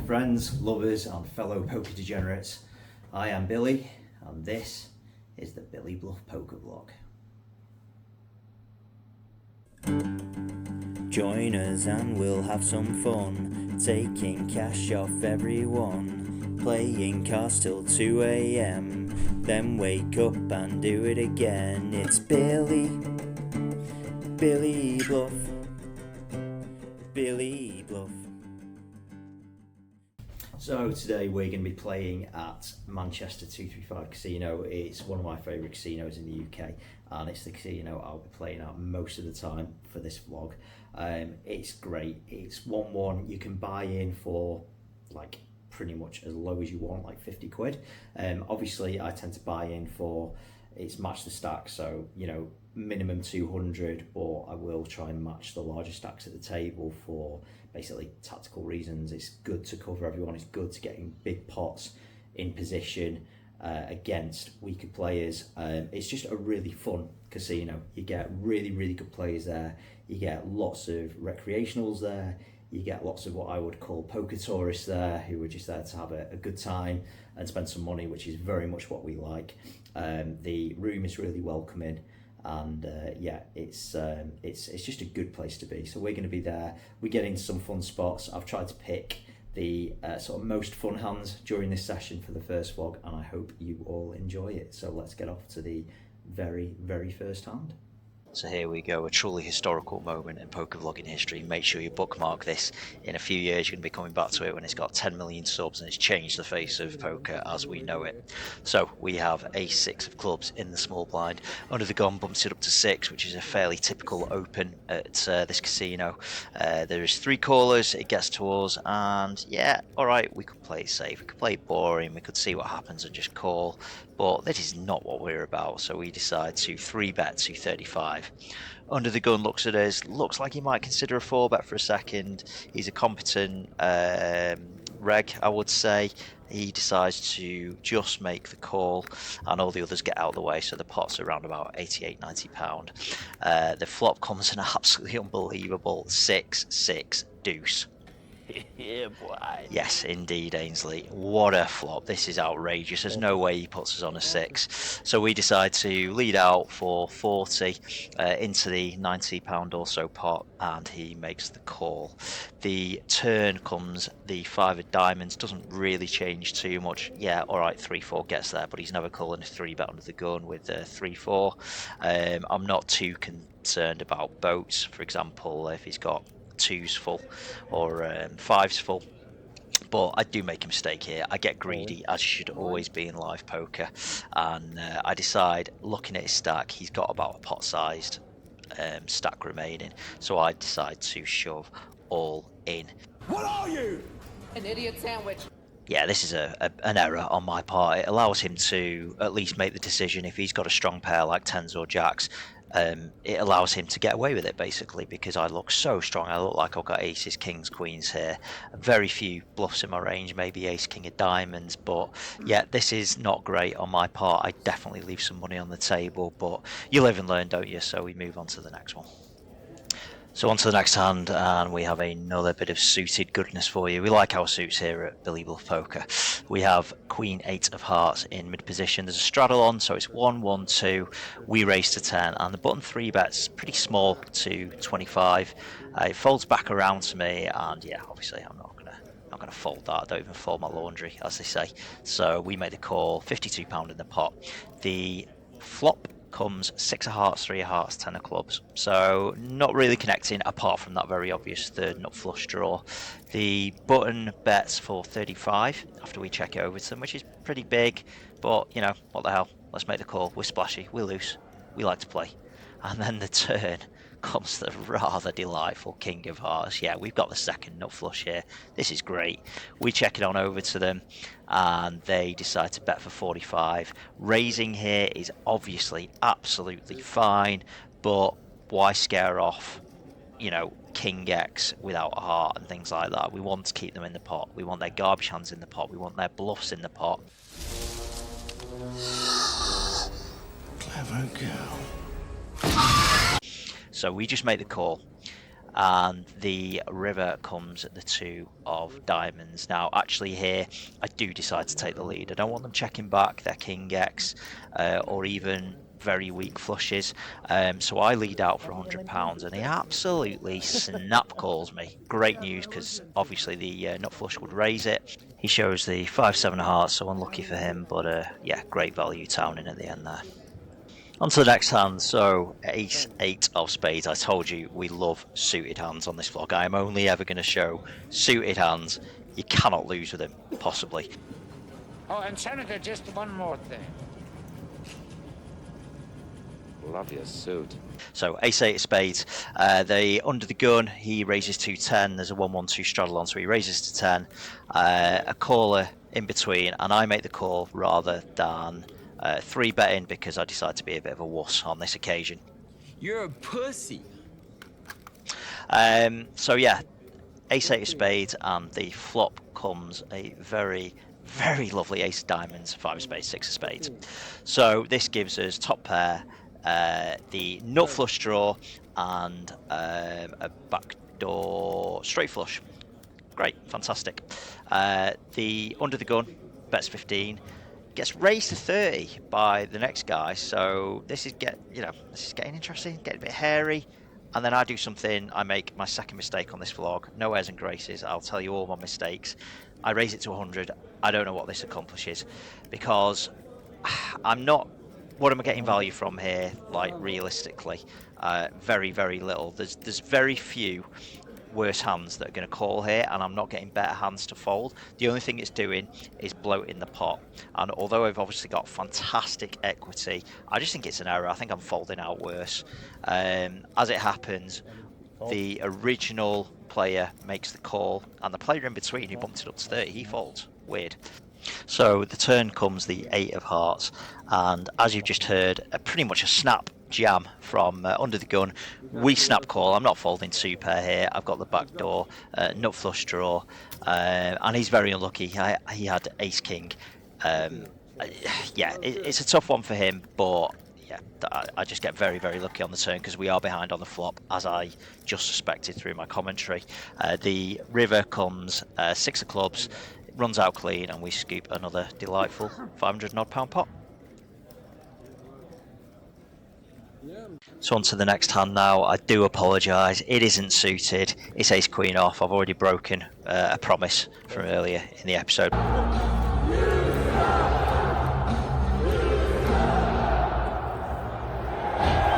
Friends, lovers and fellow poker degenerates, I am Billy and this is the Billy Bluff Poker Vlog. Join us and we'll have some fun, taking cash off everyone, playing cards till 2 AM, then wake up and do it again. It's Billy Bluff, Billy Bluff. So today we're going to be playing at Manchester 235 Casino. It's one of my favourite casinos in the UK and it's the casino I'll be playing at most of the time for this vlog. It's great. It's 1-1. You can buy in for like pretty much as low as you want, like 50 quid. Obviously I tend to buy in for, it's match the stack, so you know, minimum 200, or I will try and match the larger stacks at the table for basically tactical reasons. It's good to cover everyone. It's good to get in big pots in position against weaker players. It's just a really fun casino. You get really good players there. You get lots of recreationals there. You get lots of what I would call poker tourists there, who are just there to have a good time and spend some money, which is very much what we like. The room is really welcoming, and yeah, it's just a good place to be. So we're going to be there. We get into some fun spots. I've tried to pick the sort of most fun hands during this session for the first vlog, and I hope you all enjoy it. So let's get off to the very first hand. So here we go, a truly historical moment in poker vlogging history. Make sure you bookmark this. In a few years you're going to be coming back to it when it's got 10 million subs and it's changed the face of poker as we know it. So we have ace-6 of clubs in the small blind. Under the gun bumps it up to 6, which is a fairly typical open at this casino. There's 3 callers, it gets to us, and yeah, alright, we could play it safe, we could play it boring, we could see what happens and just call. But that is not what we're about, so we decide to 3-bet 235. Under the gun looks at us, looks like he might consider a 4-bet for a second. He's a competent reg, I would say. He decides to just make the call, and all the others get out of the way, so the pot's around about £88-90. The flop comes an absolutely unbelievable 6-6 deuce. Yeah, boy. Yes, indeed, Ainsley. What a flop. This is outrageous. There's no way he puts us on a 6. So we decide to lead out for 40 into the £90 or so pot, and he makes the call. The turn comes the 5 of diamonds. Doesn't really change too much. Yeah, all right, 3-4 gets there, but he's never calling a 3-bet under the gun with 3-4. I'm not too concerned about boats. For example, if he's got 2s full or 5s full, but I do make a mistake here. I get greedy, as should always be in live poker, and I decide, looking at his stack, he's got about a pot-sized stack remaining, so I decide to shove all in. What are you? An idiot sandwich. Yeah, this is an error on my part. It allows him to at least make the decision if he's got a strong pair like 10s or jacks. It allows him to get away with it, basically, because I look so strong. I look like I've got aces, kings, queens here. Very few bluffs in my range, maybe ace, king of diamonds. But yeah, this is not great on my part. I definitely leave some money on the table, but you live and learn, don't you? So we move on to the next one. So on to the next hand, and we have another bit of suited goodness for you. We like our suits here at Billy Bluff Poker. We have Queen 8 of hearts in mid position. There's a straddle on, so it's 1-1-2. We raise to 10, and the button 3 bets pretty small to 25. It folds back around to me, and yeah, obviously I'm not gonna fold that. I don't even fold my laundry, as they say. So we made the call, £52 in the pot. The flop comes 6 of hearts, 3 of hearts, 10 of clubs. So not really connecting apart from that very obvious third nut flush draw. The button bets for 35 after we check it over to them, which is pretty big, but you know, what the hell, let's make the call. We're splashy, we're loose, we like to play. And then the turn comes the rather delightful king of hearts. Yeah, we've got the second nut flush here. This is great. We check it on over to them and they decide to bet for 45. Raising here is obviously absolutely fine, but why scare off, you know, king X without a heart and things like that? We want to keep them in the pot. We want their garbage hands in the pot. We want their bluffs in the pot. Clever girl. So we just make the call. and the river comes the 2 of diamonds. Now, actually here, I do decide to take the lead. I don't want them checking back their king X or even very weak flushes. So I lead out for £100, and he absolutely snap calls me. Great news, because obviously the nut flush would raise it. He shows the 5-7 hearts, so unlucky for him, but yeah, great value towning at the end there. On to the next hand, so ace 8 of spades. I told you we love suited hands on this vlog. I am only ever going to show suited hands. You cannot lose with them, possibly. Oh, and Senator, just one more thing. Love your suit. So ace 8 of spades. They under the gun, he raises to 10. There's a 1-1-2 straddle on, so he raises to 10. A caller in between, and I make the call rather than 3 betting, because I decide to be a bit of a wuss on this occasion. You're a pussy. So yeah, ace 8 of spades, and the flop comes a very, very lovely ace of diamonds, 5 of spades, 6 of spades. So this gives us top pair, the nut flush draw, and a backdoor straight flush. Great, fantastic. The under the gun bets 15. Gets raised to 30 by the next guy, so this is getting interesting, getting a bit hairy. And then I do something, I make my second mistake on this vlog. No airs and graces, I'll tell you all my mistakes. I raise it to 100. I don't know what this accomplishes, because I'm not. What am I getting value from here? Like, realistically, very, very little. There's very few worse hands that are going to call here, and I'm not getting better hands to fold. The only thing it's doing is bloating the pot, and although I've obviously got fantastic equity, I just think it's an error. I think I'm folding out worse. As it happens, the original player makes the call, and the player in between who bumped it up to 30, he folds. Weird. So the turn comes the 8 of hearts, and as you've just heard, pretty much a snap jam from under the gun. We snap call. I'm not folding 2 pair here. I've got the back door, nut flush draw, and he's very unlucky. He had ace king. Yeah, it's a tough one for him, but yeah, I just get very, very lucky on the turn, because we are behind on the flop, as I just suspected through my commentary. The river comes 6 of clubs, runs out clean, and we scoop another delightful 500 odd pound pot. So on to the next hand now. I do apologise, it isn't suited, it's ace queen off. I've already broken a promise from earlier in the episode.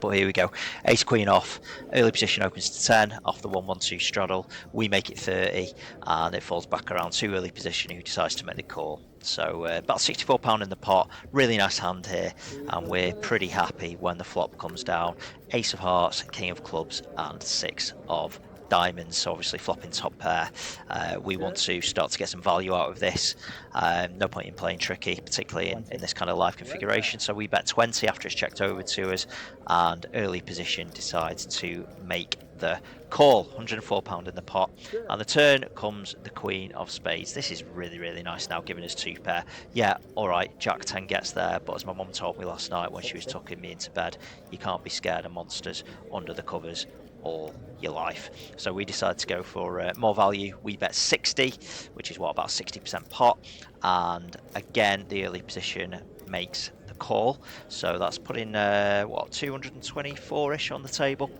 But here we go, ace queen off, early position opens to 10 off the 1-1-2 straddle. We make it 30, and it falls back around to early position, who decides to make the call. So about £64 in the pot. Really nice hand here, and we're pretty happy when the flop comes down. Ace of hearts, king of clubs, and 6 of diamonds. So obviously flopping top pair. We want to start to get some value out of this. No point in playing tricky, particularly in this kind of live configuration. So we bet 20 after it's checked over to us, and early position decides to make the call. £104 in the pot, and the turn comes the queen of spades. This is really, really nice now, giving us 2 pair. Yeah, all right, jack 10 gets there, but as my mum told me last night when she was tucking me into bed, you can't be scared of monsters under the covers all your life. So we decided to go for more value. We bet 60, which is what, about 60% pot, and again the early position makes the call. So that's putting what, 224ish on the table,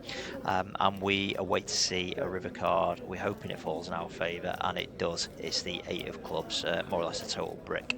and we await to see a river card. We're hoping it falls in our favour, and it does. It's the 8 of clubs, more or less a total brick.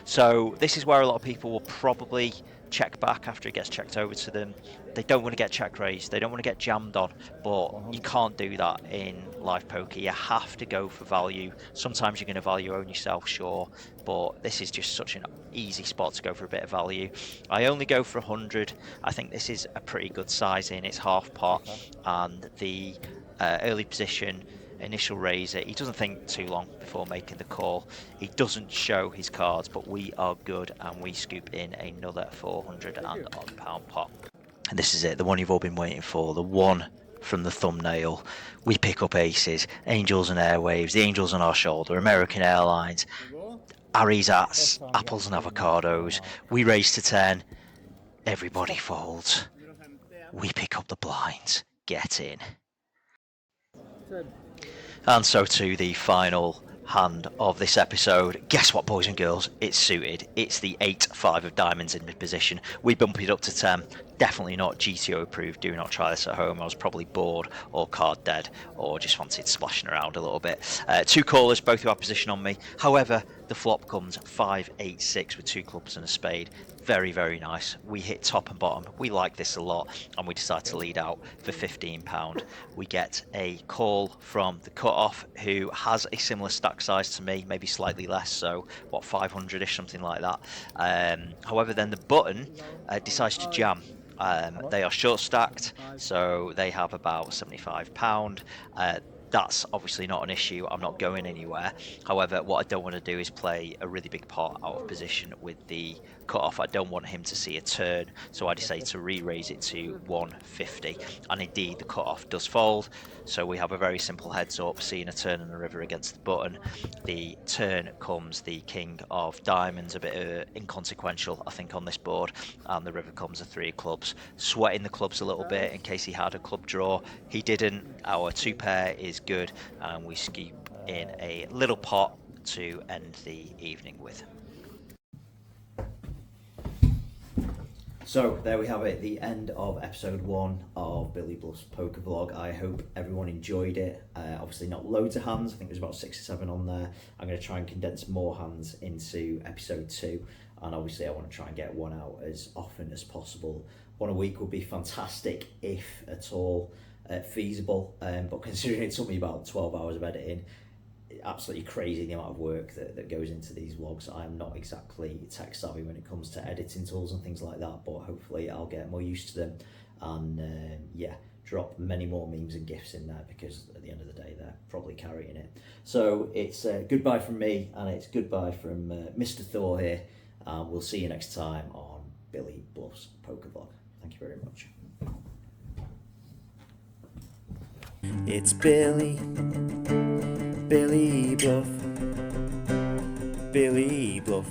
So this is where a lot of people will probably check back after it gets checked over to them. They don't want to get check raised, they don't want to get jammed on, but you can't do that in live poker. You have to go for value. Sometimes you're going to value own yourself, sure, but this is just such an easy spot to go for a bit of value. I only go for 100. I think this is a pretty good sizing. It's half pot, and the early position initial raiser, he doesn't think too long before making the call. He doesn't show his cards, but we are good, and we scoop in another 400 and odd pound pot. And this is it, the one you've all been waiting for, the one from the thumbnail. We pick up aces, angels and airwaves, the angels on our shoulder, American Airlines, Harry's apples and avocados. We raise to 10, everybody folds. we pick up the blinds. Get in. And so to the final hand of this episode. Guess what, boys and girls? It's suited. It's the 8-5 of diamonds in mid position. We bumped it up to 10. Definitely not GTO approved. Do not try this at home. I was probably bored or card dead or just fancied splashing around a little bit. 2 callers, both who have position on me. However, the flop comes 5-8-6 with 2 clubs and a spade. Very, very nice. We hit top and bottom. We like this a lot, and we decide to lead out for £15. We get a call from the cutoff, who has a similar stack size to me, maybe slightly less, so what, 500-ish, something like that. However, then the button decides to jam. They are short stacked, so they have about £75. That's obviously not an issue. I'm not going anywhere. However, what I don't want to do is play a really big pot out of position with the cutoff. I don't want him to see a turn, so I decided to re-raise it to 150. And indeed, the cutoff does fold. So we have a very simple heads up, seeing a turn and a river against the button. The turn comes the king of diamonds, a bit inconsequential, I think, on this board. And the river comes a 3 of clubs. Sweating the clubs a little bit in case he had a club draw. He didn't. Our 2 pair is good, and we scoop in a little pot to end the evening with. So there we have it, the end of episode 1 of Billy Bluff's poker vlog. I hope everyone enjoyed it. Obviously not loads of hands, I think there's about 6 or 7 on there. I'm going to try and condense more hands into episode 2, and obviously I want to try and get one out as often as possible. One a week would be fantastic if at all feasible, but considering it took me about 12 hours of editing, absolutely crazy the amount of work that goes into these vlogs. I'm not exactly tech savvy when it comes to editing tools and things like that, but hopefully I'll get more used to them and yeah, drop many more memes and gifs in there, because at the end of the day they're probably carrying it. So it's goodbye from me, and it's goodbye from Mr. Thor here. We'll see you next time on Billy Bluff's poker vlog. Thank you very much. It's Billy Bluff, Billy Bluff.